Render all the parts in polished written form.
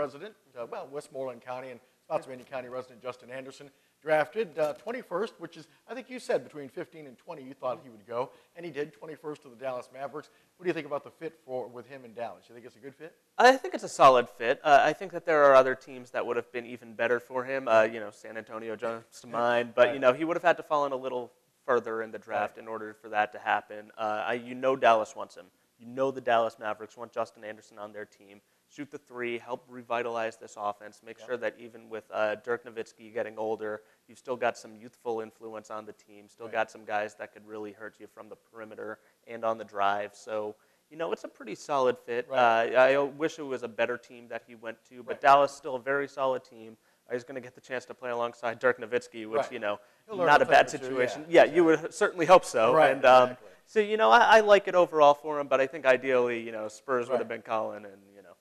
resident, Westmoreland County and Spotsylvania County resident Justin Anderson, drafted 21st, which is, I think you said between 15 and 20 you thought he would go, and he did, 21st to the Dallas Mavericks. What do you think about the fit with him in Dallas? You think it's a good fit? I think it's a solid fit. I think that there are other teams that would have been even better for him. San Antonio jumps to mind, but he would have had to fall in a little further in the draft in order for that to happen. Dallas wants him. The Dallas Mavericks want Justin Anderson on their team. Shoot the three, help revitalize this offense, make sure that even with Dirk Nowitzki getting older, you've still got some youthful influence on the team, still got some guys that could really hurt you from the perimeter and on the drive. So, it's a pretty solid fit. Right. I wish it was a better team that he went to, but Dallas still a very solid team. He's going to get the chance to play alongside Dirk Nowitzki, which, not a bad situation. Exactly. You would certainly hope so. Right, and exactly. So, I like it overall for him, but I think ideally, Spurs would have been calling and,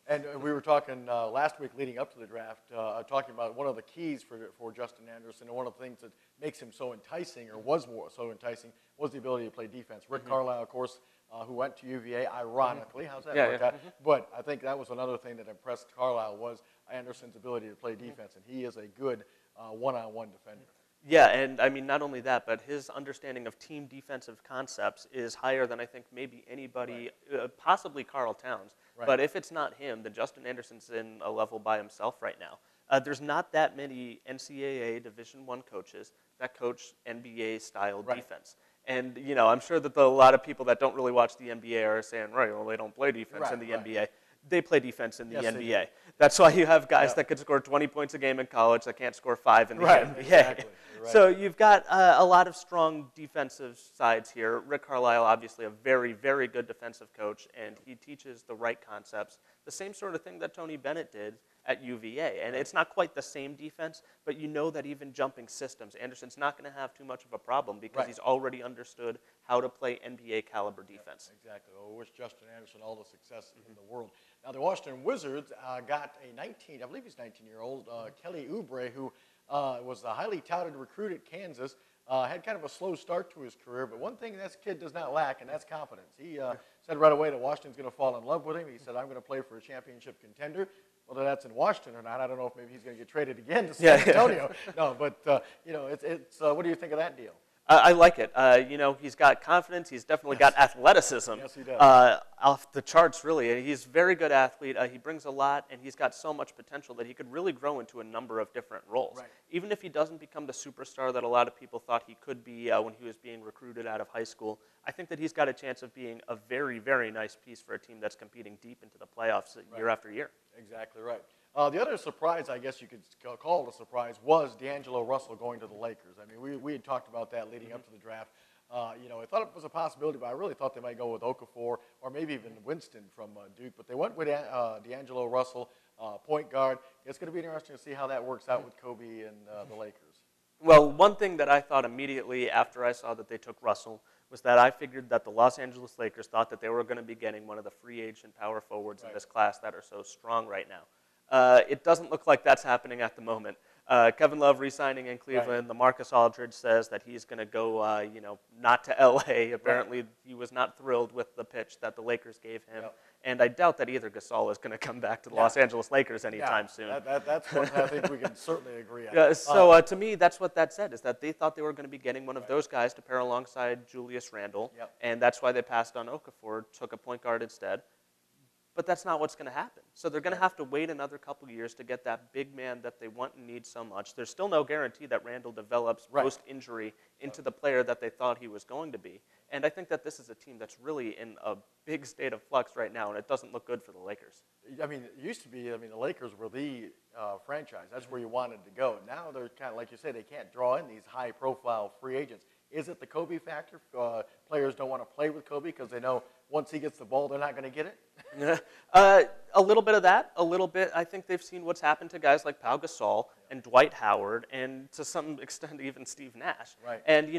And we were talking last week leading up to the draft, talking about one of the keys for Justin Anderson, and one of the things that makes him so enticing, or was more so enticing, was the ability to play defense. Rick Carlisle, of course, who went to UVA, ironically. How's that work out? But I think that was another thing that impressed Carlisle was Anderson's ability to play defense, and he is a good one-on-one defender. Yeah, and I mean, not only that, but his understanding of team defensive concepts is higher than I think maybe anybody, possibly Karl Towns. Right. But if it's not him, then Justin Anderson's in a level by himself right now. There's not that many NCAA Division I coaches that coach NBA-style defense. And, I'm sure that a lot of people that don't really watch the NBA are saying, they don't play defense in the NBA. They play defense in the NBA. That's why you have guys that could score 20 points a game in college that can't score 5 in the NBA. Exactly. Right. So you've got a lot of strong defensive sides here. Rick Carlisle, obviously a very, very good defensive coach, and he teaches the right concepts. The same sort of thing that Tony Bennett did at UVA. And it's not quite the same defense, but that even jumping systems, Anderson's not going to have too much of a problem because he's already understood how to play NBA caliber defense. Exactly. Well, we wish Justin Anderson all the success in the world. Now, the Washington Wizards got a 19-year-old, Kelly Oubre, who was a highly touted recruit at Kansas, had kind of a slow start to his career, but one thing this kid does not lack, and that's confidence. He said right away that Washington's going to fall in love with him. He said, I'm going to play for a championship contender. Whether that's in Washington or not, I don't know if maybe he's going to get traded again to San Antonio. No, but, what do you think of that deal? I like it. He's got confidence. He's definitely got athleticism. Yes, he does. Off the charts, really. He's a very good athlete. He brings a lot, and he's got so much potential that he could really grow into a number of different roles. Right. Even if he doesn't become the superstar that a lot of people thought he could be when he was being recruited out of high school, I think that he's got a chance of being a very, very nice piece for a team that's competing deep into the playoffs year after year. Exactly right. The other surprise, I guess you could call it a surprise, was D'Angelo Russell going to the Lakers. I mean, we had talked about that leading up to the draft. I thought it was a possibility, but I really thought they might go with Okafor or maybe even Winston from Duke. But they went with D'Angelo Russell, point guard. It's going to be interesting to see how that works out with Kobe and the Lakers. Well, one thing that I thought immediately after I saw that they took Russell was that I figured that the Los Angeles Lakers thought that they were going to be getting one of the free agent power forwards in this class that are so strong right now. It doesn't look like that's happening at the moment. Kevin Love re-signing in Cleveland. Right. LaMarcus Aldridge says that he's going to go, not to L.A. Apparently, he was not thrilled with the pitch that the Lakers gave him. Yep. And I doubt that either Gasol is going to come back to the Los Angeles Lakers anytime soon. That's what I think we can certainly agree on. So to me, that's what that said, is that they thought they were going to be getting one of those guys to pair alongside Julius Randle. Yep. And that's why they passed on Okafor, took a point guard instead. But that's not what's going to happen. So they're going to have to wait another couple of years to get that big man that they want and need so much. There's still no guarantee that Randall develops post-injury into the player that they thought he was going to be. And I think that this is a team that's really in a big state of flux right now, and it doesn't look good for the Lakers. I mean, it used to be, the Lakers were the franchise. That's where you wanted to go. Now they're kind of, like you say, they can't draw in these high-profile free agents. Is it the Kobe factor? Players don't want to play with Kobe because they know once he gets the ball, they're not going to get it? A little bit of that. A little bit. I think they've seen what's happened to guys like Pau Gasol and Dwight Howard and to some extent even Steve Nash. Right. And,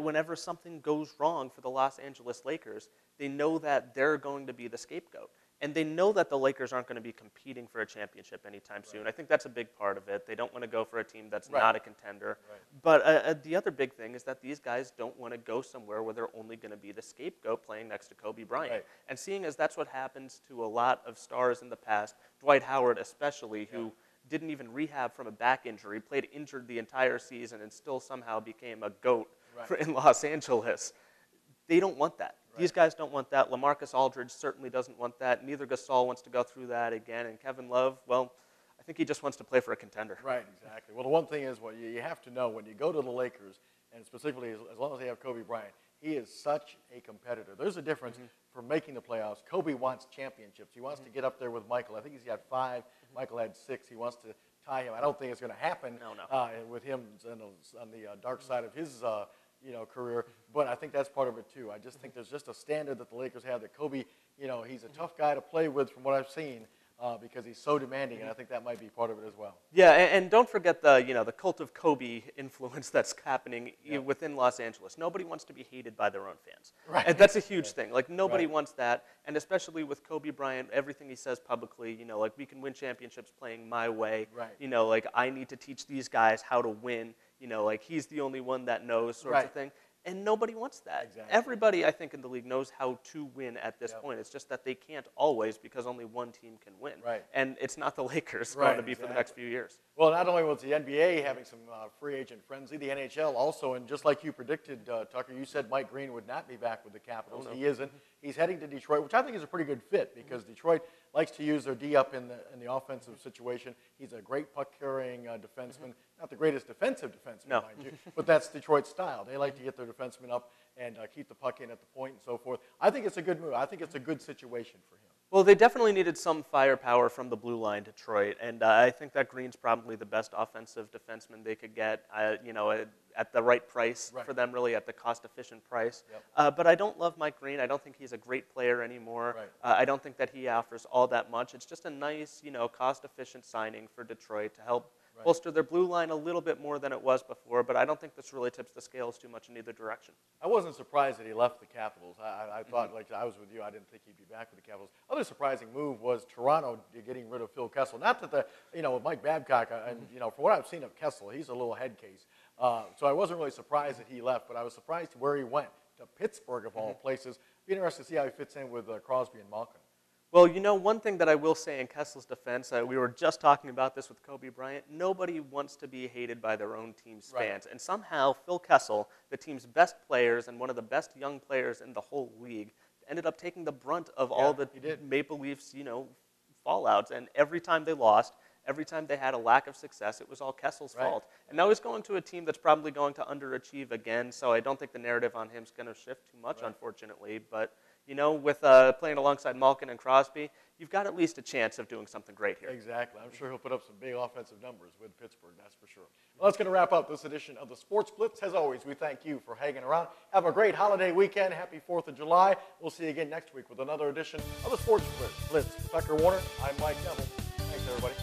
whenever something goes wrong for the Los Angeles Lakers, they know that they're going to be the scapegoat. And they know that the Lakers aren't going to be competing for a championship anytime soon. I think that's a big part of it. They don't want to go for a team that's not a contender. But the other big thing is that these guys don't want to go somewhere where they're only going to be the scapegoat playing next to Kobe Bryant. And seeing as that's what happens to a lot of stars in the past, Dwight Howard especially, who didn't even rehab from a back injury, played injured the entire season, and still somehow became a GOAT in Los Angeles. They don't want that. These guys don't want that. LaMarcus Aldridge certainly doesn't want that. Neither Gasol wants to go through that again. And Kevin Love, well, I think he just wants to play for a contender. Right, exactly. Well, the one thing is, you have to know when you go to the Lakers, and specifically as long as they have Kobe Bryant, he is such a competitor. There's a difference for making the playoffs. Kobe wants championships. He wants to get up there with Michael. I think he's got 5. Michael had 6. He wants to tie him. I don't think it's going to happen with him on the dark side of his career, but I think that's part of it too. I just think there's just a standard that the Lakers have that Kobe, he's a tough guy to play with from what I've seen because he's so demanding, and I think that might be part of it as well. Yeah, and don't forget the cult of Kobe influence that's happening within Los Angeles. Nobody wants to be hated by their own fans. And that's a huge thing. Like, nobody wants that, and especially with Kobe Bryant, everything he says publicly, like, we can win championships playing my way. Like, I need to teach these guys how to win. Like, he's the only one that knows, sorts of thing. And nobody wants that. Everybody, I think, in the league knows how to win at this point. It's just that they can't always because only one team can win. And it's not the Lakers going to be for the next few years. Well, not only was the NBA having some free agent frenzy, the NHL also, and just like you predicted, Tucker, you said Mike Green would not be back with the Capitals. He isn't. He's heading to Detroit, which I think is a pretty good fit because Detroit likes to use their D up in the offensive situation. He's a great puck-carrying defenseman. Not the greatest defensive defenseman, mind you, but that's Detroit's style. They like to get their defensemen up and keep the puck in at the point and so forth. I think it's a good move. I think it's a good situation for him. Well, they definitely needed some firepower from the blue line, Detroit, and I think that Green's probably the best offensive defenseman they could get, at the right price for them, really at the cost-efficient price. But I don't love Mike Green. I don't think he's a great player anymore. I don't think that he offers all that much. It's just a nice, cost-efficient signing for Detroit to help bolster their blue line a little bit more than it was before, but I don't think this really tips the scales too much in either direction. I wasn't surprised that he left the Capitals. I thought, like I was with you, I didn't think he'd be back with the Capitals. Other surprising move was Toronto getting rid of Phil Kessel. Not that with Mike Babcock, and from what I've seen of Kessel, he's a little head case. So I wasn't really surprised that he left, but I was surprised where he went, to Pittsburgh of all places. Be interested to see how he fits in with Crosby and Malkin. Well, one thing that I will say in Kessel's defense, we were just talking about this with Kobe Bryant, nobody wants to be hated by their own team's fans. And somehow Phil Kessel, the team's best players and one of the best young players in the whole league, ended up taking the brunt of all the Maple Leafs, fallouts. And every time they lost, every time they had a lack of success, it was all Kessel's fault. And now he's going to a team that's probably going to underachieve again, so I don't think the narrative on him is going to shift too much, unfortunately. But with playing alongside Malkin and Crosby, you've got at least a chance of doing something great here. Exactly. I'm sure he'll put up some big offensive numbers with Pittsburgh, that's for sure. Well, that's going to wrap up this edition of the Sports Blitz. As always, we thank you for hanging around. Have a great holiday weekend. Happy 4th of July. We'll see you again next week with another edition of the Sports Blitz. Tucker Warner, I'm Mike Neville. Thanks, everybody.